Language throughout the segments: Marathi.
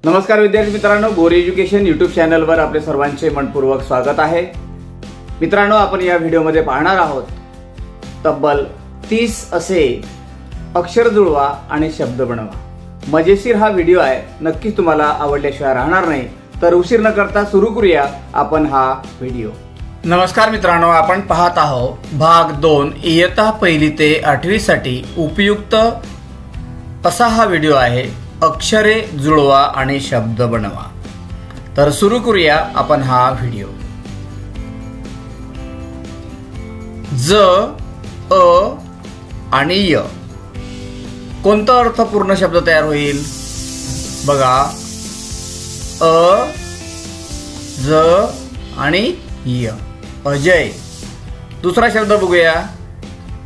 नमस्कार विद्यार्थी मित्रांनो, गोरी एज्युकेशन यूट्यूब चॅनलवर आपले सर्वांचे मनपूर्वक स्वागत आहे। मित्रांनो, आपण या व्हिडिओमध्ये पाहणार आहोत तब्बल 30 असे अक्षर जुळवा आणि शब्द बनवा। मजेशीर हा व्हिडिओ आहे, नक्कीच तुम्हाला आवडल्याशिवाय राहणार नाही। तर उशीर न करता सुरू करूया आपण हा व्हिडिओ। नमस्कार मित्रांनो, आपण पाहत आहोत भाग 2 इयत्ता पहिली ते 8वी साठी उपयुक्त असा हा व्हिडिओ आहे, अक्षरे जुळवा आणि शब्द बनवा। तर सुरू करूया आपण हा व्हिडिओ। ज, अ आणि य कोणता अर्थपूर्ण शब्द तयार होईल बघा। अ, ज आणि य, अजय। दुसरा शब्द बघूया,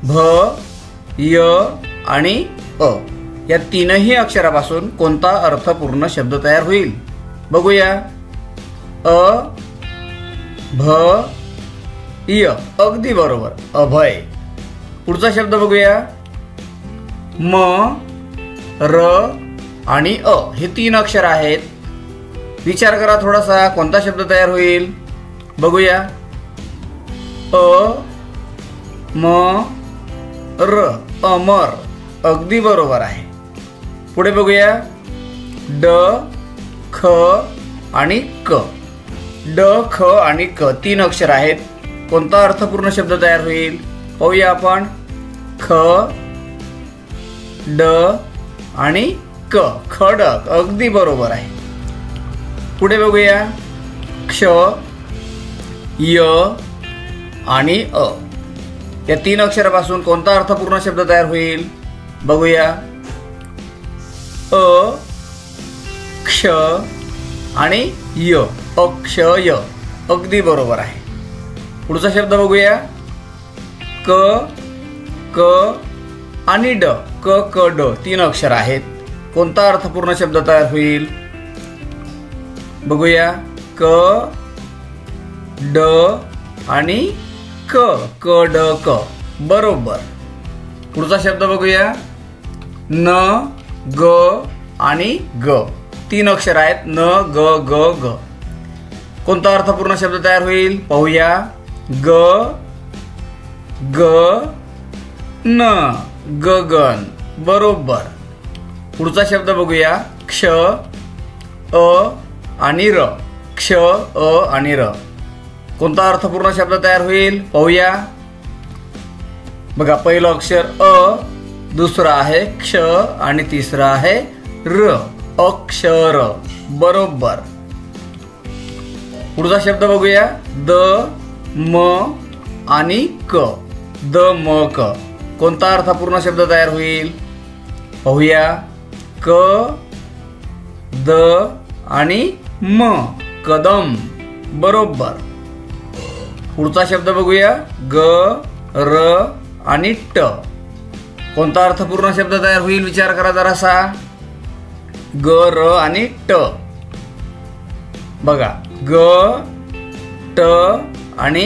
भ, य आणि अ। या तीनही अक्षरापासून कोणता अर्थपूर्ण शब्द तयार होईल बघूया। अ, भ, य, अगदी बरोबर, अभय। पुढचा शब्द बघूया, म, र आणि अ। हे 3 अक्षर आहेत। विचार करा थोडासा, कोणता शब्द तयार होईल बघूया। अ, म, र, अमर, अगदी बरोबर आहे। पुढे बघूया, ड, ख आणि क। ड, ख आणि क 3 अक्षर आहेत। कोणता अर्थपूर्ण शब्द तयार होईल पाहूया आपण। ख, ड आणि क, खडक, अगदी बरोबर आहे। पुढे बघूया, क्ष, य आणि अ। या 3 अक्षरापासून कोणता अर्थपूर्ण शब्द तयार होईल बघूया। अ, क्ष आणि य, अक्षय, अगदी बरोबर आहे। पुढचा शब्द बघूया, क, क आणि ड। क, क, ड 3 अक्षर आहेत। कोणता अर्थपूर्ण शब्द तयार होईल बघूया। क, ड आणि क, क, ड, क, बरोबर। पुढचा शब्द बघूया, न, ग आणि ग 3 अक्षर आहेत। न, ग, ग, ग। कोणता अर्थपूर्ण शब्द तयार होईल पाहूया। ग, ग, न, गगन, बरोबर। पुढचा शब्द बघूया, क्ष, अ आणि र। क्ष, अ आणि र। कोणता अर्थपूर्ण शब्द तयार होईल पाहूया। बघा, पहिलं अक्षर अ, दुसरा आहे क्ष आणि तिसरा आहे र, अक्षर, बरोबर। पुढचा शब्द बघूया, द, म आणि क। द, म, क। कोणता अर्थपूर्ण शब्द तयार होईल पाहूया। क, द आणि म, कदम, बरोबर। पुढचा शब्द बघूया, ग, र आणि ट। कोणता अर्थपूर्ण शब्द तयार होईल विचार करा जरासा। ग, र आणि ट। बघा, ग, ट आणि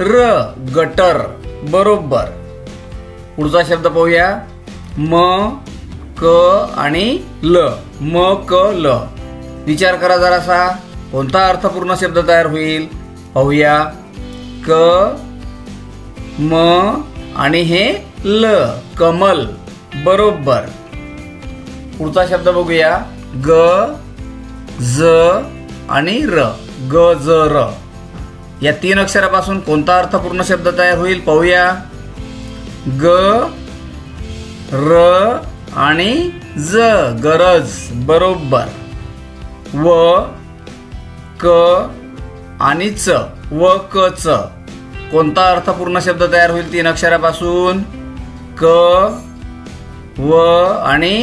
र, गटर, बरोबर। पुढचा शब्द पाहूया, म, क आणि ल। म, क, ल। विचार करा जरासा, कोणता अर्थपूर्ण शब्द तयार होईल पाहूया। क, म आणि हे ल, कमल, बरोबर। पुढचा शब्द बघूया, ग, ज आणि र। ग, ज, र। या 3 अक्षरापासून कोणता अर्थपूर्ण शब्द तयार होईल पाहूया। ग, र आणि ज, गरज, बरोबर। व, क आणि च। व, क, च। कोणता अर्थपूर्ण शब्द तयार होईल 3 अक्षरापासून। क, व आणि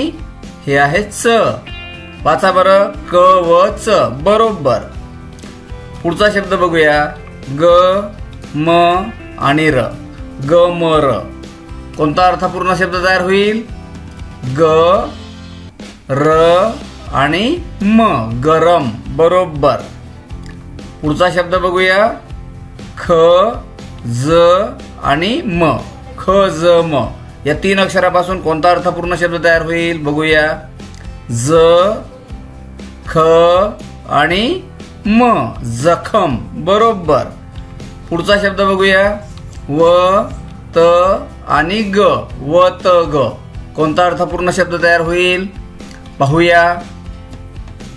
हे आहे च। वाचा बरं, क, व, च, बरोबर। पुढचा शब्द बघूया, ग, म आणि र। ग, म, र। कोणता अर्थपूर्ण शब्द तयार होईल ग, र आणि म, गरम, बरोबर। पुढचा शब्द बघूया, ख, ज आणि म। ख, ज, म या 3 अक्षरापासून कोणता अर्थपूर्ण शब्द तयार होईल बघूया। ज, ख आणि म जखम बरोबर। पुढचा शब्द बघूया व त आणि ग व त ग कोणता अर्थपूर्ण शब्द तयार होईल पाहूया।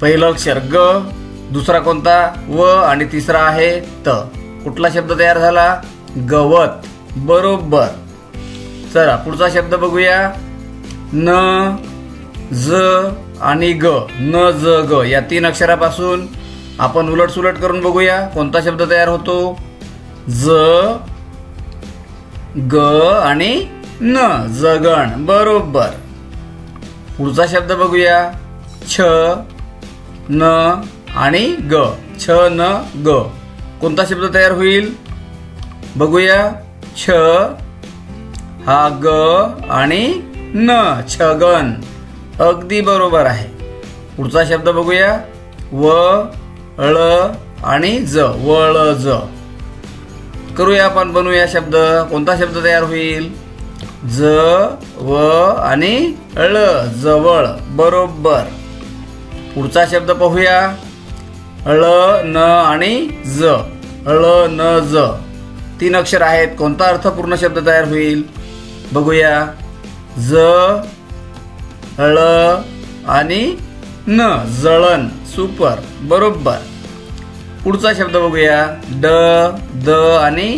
पहिलं अक्षर ग, दुसरा कोणता व आणि तिसरा आहे त, कुठला शब्द तयार झाला गवत बरोबर। चला पुढचा शब्द बघूया न ज आणि ग न ज ग या तीन अक्षरापासून आपण उलटसुलट करून बघूया कोणता शब्द तयार होतो ज ग आणि न जगण बरोबर। पुढचा शब्द बघूया छ न आणि ग छ न ग कोणता शब्द तयार होईल बघूया। छ हा ग आणि न छगन अगदी बरोबर आहे। पुढचा शब्द बघूया व ळ आणि ज वळ ज करूया आपण बनवूया शब्द कोणता शब्द तयार होईल ज व आणि ळ जवळ बरोबर। पुढचा शब्द पाहूया ळ न आणि ज ळ न ज तीन अक्षर आहेत कोणता अर्थपूर्ण शब्द तयार होईल बघूया ज ळ आणि न जळण सुपर बरोबर। पुढचा शब्द बघूया ड द आणि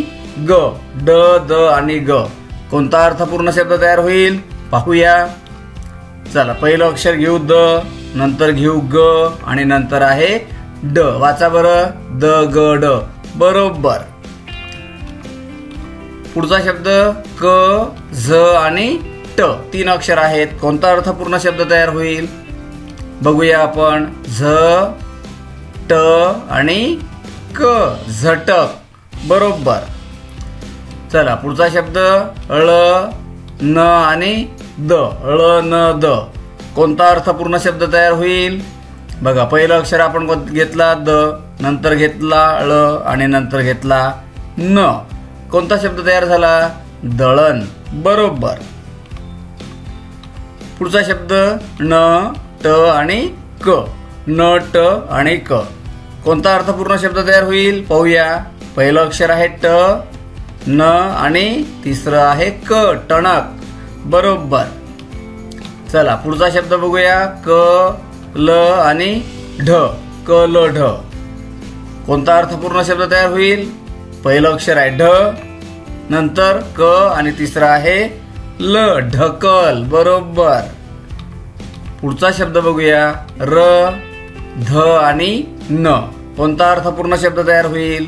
ग ड द आणि ग कोणता अर्थपूर्ण शब्द तयार होईल पाहूया। चला पहिलं अक्षर घेऊ द, नंतर घेऊ ग आणि नंतर आहे ड, वाचा बरं द ग ड बरोबर। पुढचा शब्द क झ आणि ट तीन अक्षर आहेत कोणता अर्थपूर्ण शब्द तयार होईल बघूया आपण झ ट आणि क झटक बरोबर। चला पुढचा शब्द ळ न आणि द ळ न द कोणता अर्थपूर्ण शब्द तयार होईल बघा पहिलं अक्षर आपण घेतला द, नंतर घेतला ळ आणि नंतर घेतला न, कोणता शब्द तयार झाला दळण बरोबर। पुढचा शब्द न ट आणि क न ट आणि क कोणता अर्थपूर्ण शब्द तयार होईल पाहूया। पहिलं अक्षर आहे ट न आणि तिसरं आहे क टणक बरोबर। चला पुढचा शब्द बघूया क ल आणि ढ क ल ढ कोणता अर्थपूर्ण शब्द तयार होईल पहिलं अक्षर आहे ढ, नंतर क आणि तिसरा आहे ल ढकल बरोबर। पुढचा शब्द बघूया र ध आणि न कोणता अर्थपूर्ण शब्द तयार होईल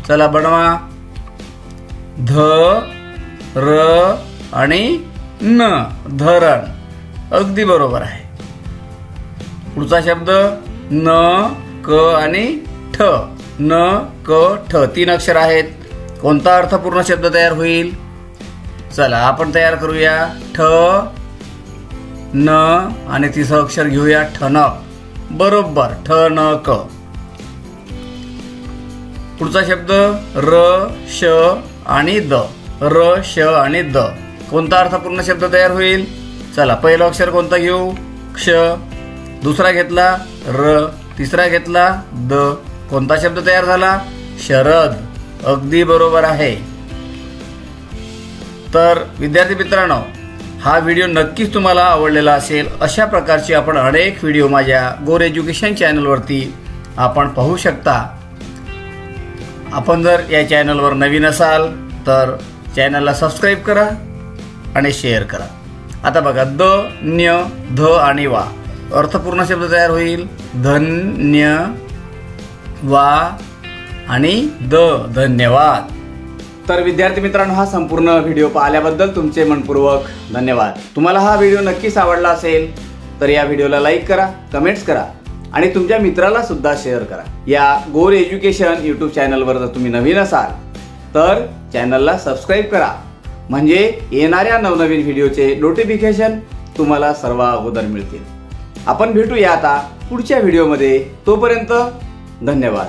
चला बनवा ध र आणि न धरण अगदी बरोबर आहे। पुढचा शब्द न क आणि ठ न क ठ तीन अक्षर आहेत कोणता अर्थपूर्ण शब्द तयार होईल चला आपण तयार करूया ठ न आणि तिसरं अक्षर घेऊया ठणक बरोबर ठ न क। पुढचा शब्द र श आणि द र श आणि द कोणता अर्थपूर्ण शब्द तयार होईल चला पहिलं अक्षर कोणता घेऊ क्ष, दुसरा घेतला र, तिसरा घेतला द, कोणता शब्द तयार झाला शरद अगदी बरोबर आहे। तर विद्यार्थी मित्रांनो हा व्हिडिओ नक्कीच तुम्हाला आवडलेला असेल। अशा प्रकारचे आपण अनेक व्हिडिओ माझ्या गोर एज्युकेशन चॅनलवरती आपण पाहू शकता। आपण जर या चॅनलवर नवीन असाल तर चॅनलला सबस्क्राईब करा आणि शेअर करा। आता बघा द न्य ध आणि वा अर्थपूर्ण शब्द तयार होईल धन्य वा आणि द धन्यवाद। तर विद्यार्थी मित्रांनो हा संपूर्ण व्हिडिओ पाहिल्याबद्दल तुमचे मनपूर्वक धन्यवाद। तुम्हाला हा व्हिडिओ नक्कीच आवडला असेल तर या व्हिडिओला लाईक करा, कमेंट्स करा आणि तुमच्या मित्राला सुद्धा शेअर करा। या गोर एज्युकेशन यूट्यूब चॅनलवर जर तुम्ही नवीन असाल तर चॅनलला सबस्क्राईब करा म्हणजे येणाऱ्या नवनवीन व्हिडिओचे नोटिफिकेशन तुम्हाला सर्व अगोदर मिळतील। आपण भेटूया आता पुढच्या व्हिडिओमध्ये, तोपर्यंत धन्यवाद।